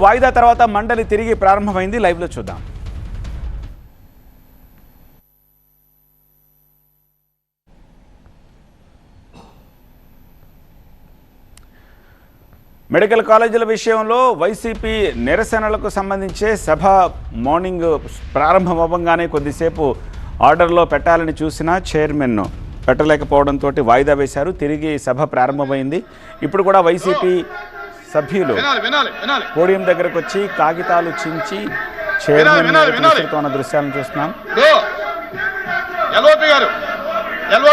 వాయిదా తర్వాత మండలి తిరిగి ప్రారంభమైంది. లైవ్ లో చూద్దాం. మెడికల్ కాలేజీల విషయంలో వైసీపీ నిరసనలకు సంబంధించే సభ మార్నింగ్ ప్రారంభమవ్వగానే కొద్దిసేపు ఆర్డర్లో పెట్టాలని చూసినా చైర్మన్ పెట్టలేకపోవడంతో వాయిదా వేశారు. తిరిగి సభ ప్రారంభమైంది. ఇప్పుడు కూడా వైసీపీ సభ్యులు పోడియం దగ్గరకు వచ్చి కాగితాలు చించి చైర్మన్ విసురుతున్న దృశ్యాలను చూస్తున్నాం. ఎల్ఓపి గారు మనం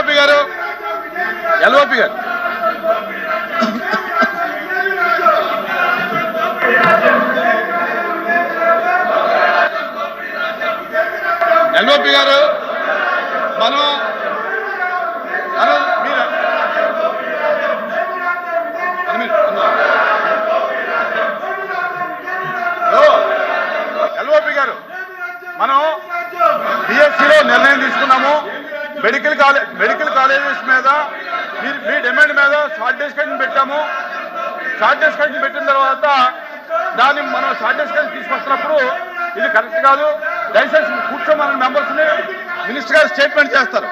ఎల్ఓపి గారు మనం బిఎస్సిలో నిర్ణయం తీసుకున్నాము. మెడికల్ కాలేజెస్ మీద మీ డిమాండ్ మీద షార్ట్ డిస్కషన్ పెట్టాము. షార్ట్ డిస్కషన్ పెట్టిన తర్వాత దాన్ని మనం షార్ట్ డిస్కషన్ తీసుకొస్తున్నప్పుడు ఇది కరెక్ట్ కాదు, దయచేసి కూర్చోమన్న మెంబర్స్ ని మినిస్టర్ గారు స్టేట్మెంట్ చేస్తారు.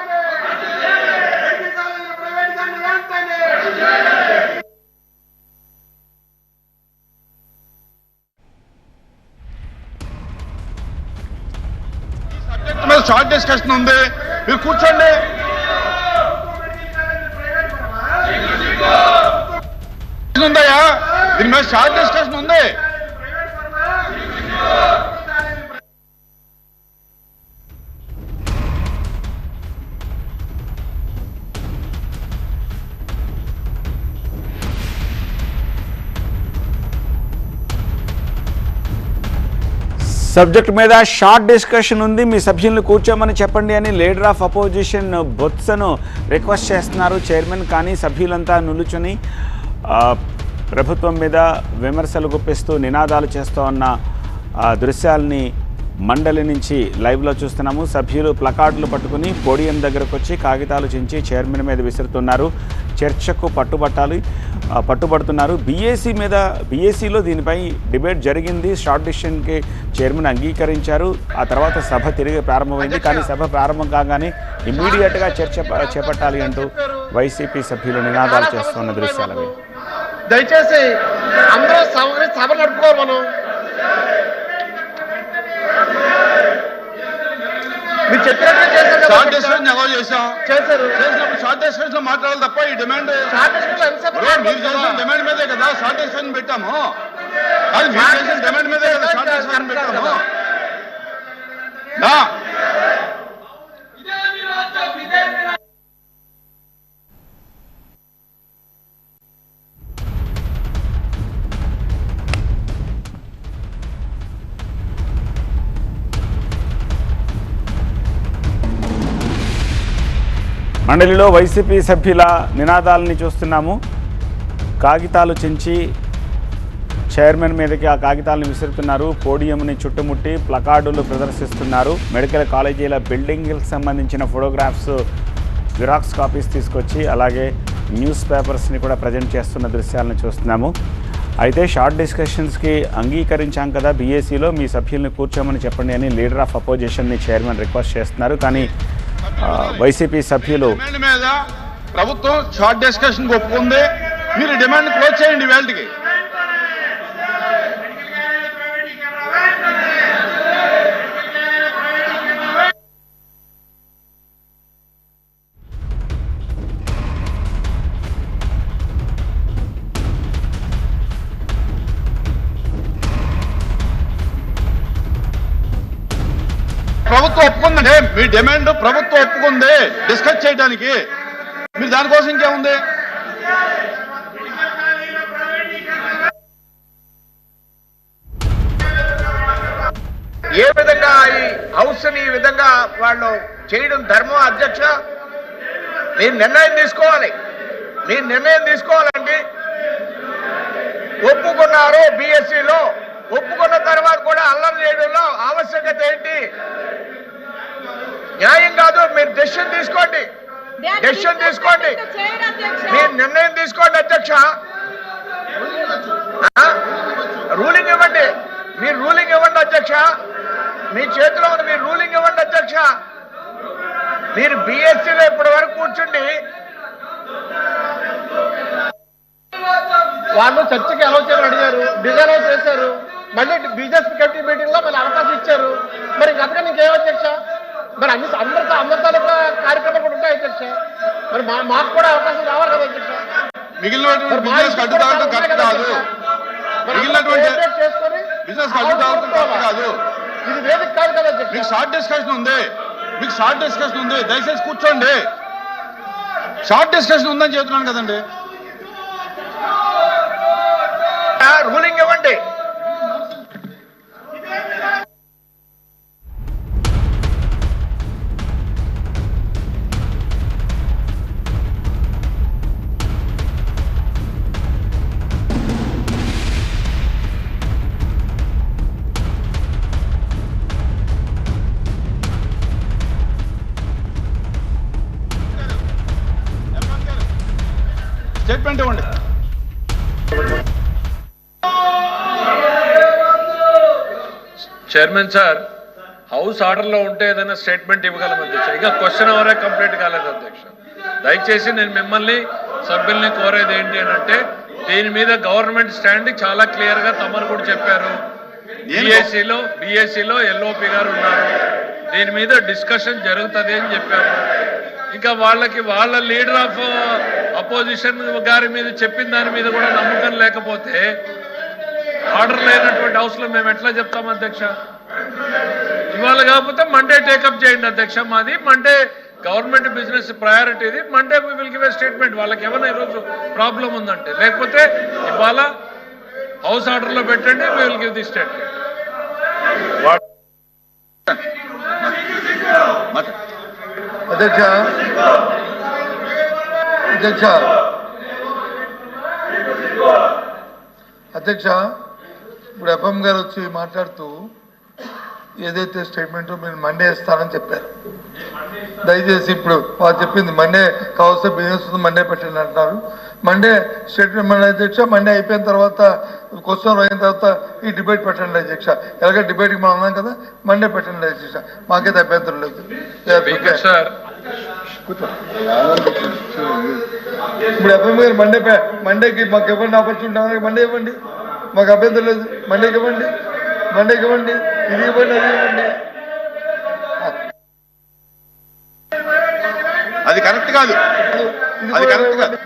ఈ సబ్జెక్ట్ మీద షార్ట్ డిస్కషన్ ఉంది, మీరు కూర్చోండి. ఉందయ్యా, దీని మీద షార్ట్ డిస్కషన్ ఉంది. సబ్జెక్ట్ మీద షార్ట్ డిస్కషన్ ఉంది, మీ సభ్యులను కూర్చోమని చెప్పండి అని లీడర్ ఆఫ్ అపోజిషన్ బొత్సను రిక్వెస్ట్ చేస్తున్నారు చైర్మన్. కానీ సభ్యులంతా నిలుచుని ప్రభుత్వం మీద విమర్శలు గుప్పిస్తూ నినాదాలు చేస్తూ ఉన్న దృశ్యాల్ని మండలి నుంచి లైవ్లో చూస్తున్నాము. సభ్యులు ప్లకార్డులు పట్టుకుని పోడియం దగ్గరకు వచ్చి కాగితాలు చించి చైర్మన్ మీద విసురుతున్నారు. చర్చకు పట్టుబడుతున్నారు. బీఏసీలో దీనిపై డిబేట్ జరిగింది. షార్ట్ డిసిషన్కి చైర్మన్ అంగీకరించారు. ఆ తర్వాత సభ తిరిగి ప్రారంభమైంది. కానీ సభ ప్రారంభం కాగానే ఇమ్మీడియట్గా చర్చ చేపట్టాలి అంటూ వైసీపీ సభ్యులు నినాదాలు చేస్తున్న దృశ్యాలవి. దయచేసి అందరూ సభ నడుపుకోవాలి. మనం మీరు చెప్పినట్టు చేసినప్పుడు షార్ట్ డిస్కషన్ లో మాట్లాడాలి తప్ప ఈ డిమాండ్ మీరు చేసిన డిమాండ్ మీదే కదా షార్ట్ డిస్కషన్ పెట్టాము. అది మీరు చేసిన డిమాండ్ మీదే కదా షార్ట్ డిస్కషన్ పెట్టాము. మండలిలో వైసీపీ సభ్యుల నినాదాలని చూస్తున్నాము. కాగితాలు చించి చైర్మన్ మీదకి ఆ కాగితాలను విసురుతున్నారు. పోడియంని చుట్టుముట్టి ప్లకార్డులు ప్రదర్శిస్తున్నారు. మెడికల్ కాలేజీల బిల్డింగ్కి సంబంధించిన ఫోటోగ్రాఫ్స్ జిరాక్స్ కాపీస్ తీసుకొచ్చి అలాగే న్యూస్ పేపర్స్ని కూడా ప్రజెంట్ చేస్తున్న దృశ్యాలను చూస్తున్నాము. అయితే షార్ట్ డిస్కషన్స్కి అంగీకరించాం కదా బీఏసీలో, మీ సభ్యుల్ని కూర్చోమని చెప్పండి అని లీడర్ ఆఫ్ అపోజిషన్ని చైర్మన్ రిక్వెస్ట్ చేస్తున్నారు. కానీ వైసీపీ సభ్యులు మీద ప్రభుత్వం షార్ట్ డిస్కషన్ ఒప్పుకుంది, మీరు డిమాండ్ క్లోజ్ చేయండి. వేళకి ప్రభుత్వం ఒప్పుకుందంటే మీ డిమాండ్ ప్రభుత్వం ఒప్పుకుంది డిస్కస్ చేయడానికి, మీరు దానికోసం ఇంకేముంది? ఏ విధంగా ఈ హౌస్ ని ఈ విధంగా వాళ్ళు చేయడం ధర్మం? అధ్యక్ష, మీరు నిర్ణయం తీసుకోవాలి. మీరు నిర్ణయం తీసుకోవాలండి. ఒప్పుకున్నారు బీఎస్సీలో, ఒప్పుకున్న తర్వాత కూడా అల్లరి చేయడంలో ఆవశ్యకత ఏంటి? న్యాయం కాదు. మీరు డెసిషన్ తీసుకోండి. డెసిషన్ తీసుకోండి, మీరు నిర్ణయం తీసుకోండి అధ్యక్ష. రూలింగ్ ఇవ్వండి, మీరు రూలింగ్ ఇవ్వండి అధ్యక్ష, మీ చేతిలో ఉంది, మీరు రూలింగ్ ఇవ్వండి అధ్యక్ష. మీరు బీఎస్సీలో ఇప్పటి వరకు కూర్చుండి వాళ్ళు చర్చకి అలౌ చేయమని అడిగారు, డిజైన్ చేశారు, మళ్ళీ బిజినెస్ కమిటీ మీటింగ్ లో మళ్ళీ అవకాశం ఇచ్చారు. మరి అంతకన్నా ఇంకేం అధ్యక్ష? మరి అందరి తాలూకా కార్యక్రమాలు కూడా ఉంటాయి అధ్యక్ష. మరి మాకు కూడా అవకాశం రావాలి కదా అధ్యక్ష. మిగిలినటువంటి బిజినెస్ అడ్డుదారులు కరెక్ట్ కాదు. మిగిలినటువంటి బిజినెస్ అడ్డుదారులు కరెక్ట్ కాదు. ఇది వేదిక కాదు కదా అధ్యక్ష. మీకు షార్ట్ డిస్కషన్ ఉంది, మీకు షార్ట్ డిస్కషన్ ఉంది, దయచేసి కూర్చోండి. షార్ట్ డిస్కషన్ ఉందని చెబుతున్నాను కదండి. రూలింగ్ ఇవ్వండి. స్టేట్మెంట్ ఇవ్వండి. చైర్మన్ సార్, హౌస్ ఆర్డర్లో ఉంటే ఏదైనా స్టేట్మెంట్ ఇవ్వగలం అధ్యక్ష. ఇంకా క్వశ్చన్ అవరే కంప్లీట్ కాలేదు అధ్యక్ష. దయచేసి నేను మిమ్మల్ని సభ్యుల్ని కోరేది ఏంటి అని అంటే, దీని మీద గవర్నమెంట్ స్టాండ్ చాలా క్లియర్గా తమరు కూడా చెప్పారు. బీఎస్సీలో ఎల్ఓపి గారు ఉన్నారు, దీని మీద డిస్కషన్ జరుగుతుంది అని చెప్పారు. ఇంకా వాళ్ళ లీడర్ ఆఫ్ అపోజిషన్ గారి మీద చెప్పిన దాని మీద కూడా నమ్మకం లేకపోతే ఆర్డర్ లేనటువంటి హౌస్లో మేము ఎట్లా చెప్తాం అధ్యక్ష? ఇవాళ కాకపోతే మండే టేకప్ చేయండి అధ్యక్ష. మాది మండే గవర్నమెంట్ బిజినెస్ ప్రయారిటీది. Monday will give a statement. వాళ్ళకి ఏమైనా ఈరోజు ప్రాబ్లం ఉందంటే, లేకపోతే ఇవాళ హౌస్ ఆర్డర్లో పెట్టండి, we will give the statement. అధ్యక్ష అధ్యక్ష ఇప్పుడు ఎఫ్ఎం గారు వచ్చి మాట్లాడుతూ ఏదైతే స్టేట్మెంట్ మీరు మండే ఇస్తారని చెప్పారు. దయచేసి ఇప్పుడు వాళ్ళు చెప్పింది మండే కావాల్సిన బిజినెస్ మండే పెట్టండి అంటున్నారు. మండే స్టేట్మెంట్ మండే అధ్యక్ష. మండే అయిపోయిన తర్వాత క్వశ్చన్ అయిన తర్వాత ఈ డిబేట్ పెట్టండి అధ్యక్ష. ఎలాగ డిబేట్కి మనం అన్నాం కదా, మండే పెట్టండి అధ్యక్ష. మాకైతే అభ్యంతరం లేదు. ఇప్పుడు ఎఫ్ఎం గారు మండేకి మాకు ఇవ్వండి, ఆపర్చునిటీ మండే ఇవ్వండి, మాకు అభ్యంతరం లేదు. మండేకి ఇవ్వండి, ఇది ఇవ్వండి, అది ఇవ్వండి. అది కరెక్ట్ కాదు, అది కరెక్ట్ కాదు.